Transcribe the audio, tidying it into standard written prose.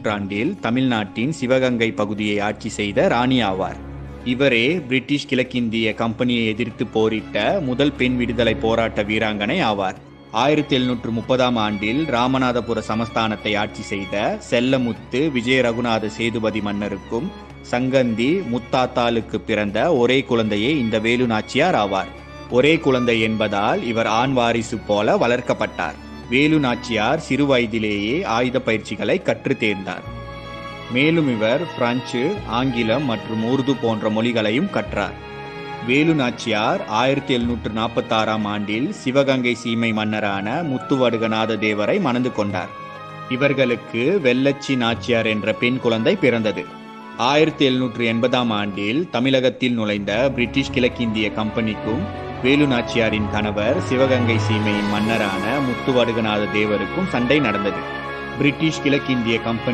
நூற்றாண்டில் தமிழ்நாட்டின் சிவகங்கை பகுதியை ஆட்சி செய்த ராணி ஆவார். இவரே பிரிட்டிஷ் கிழக்கிந்திய கம்பெனியை எதிர்த்து போரிட்ட முதல் பெண் விடுதலை போராட்ட வீராங்கனை ஆவார். 1730ஆம் ஆண்டில் ராமநாதபுர சமஸ்தானத்தை ஆட்சி செய்த செல்லமுத்து விஜய ரகுநாத சேதுபதி மன்னருக்கும் சங்கந்தி முத்தாத்தாளுக்கு பிறந்த ஒரே குழந்தையே இந்த வேலு நாச்சியார் ஆவார். ஒரே குழந்தை என்பதால் இவர் ஆண் வாரிசு போல வளர்க்கப்பட்டார். வேலு நாச்சியார் சிறு வயதிலேயே ஆயுத பயிற்சிகளை கற்று தேர்ந்தார். மேலும் இவர் பிரெஞ்சு, ஆங்கிலம் மற்றும் உருது போன்ற மொழிகளையும் கற்றார். வேலு நாச்சியார் 1746ஆம் ஆண்டில் சிவகங்கை சீமை மன்னரான முத்துவடுகநாத தேவரை மணந்து கொண்டார். இவர்களுக்கு வெள்ளச்சி நாச்சியார் என்ற பெண் குழந்தை பிறந்தது. 1780ஆம் ஆண்டில் தமிழகத்தில் நுழைந்த பிரிட்டிஷ் கிழக்கிந்திய கம்பெனிக்கும் வேலு நாச்சியாரின் கணவர் சிவகங்கை சீமையின் மன்னரான முத்துவடுகநாத தேவருக்கும் சண்டை நடந்தது. பிரிட்டிஷ் கிழக்கிந்திய கம்பெனி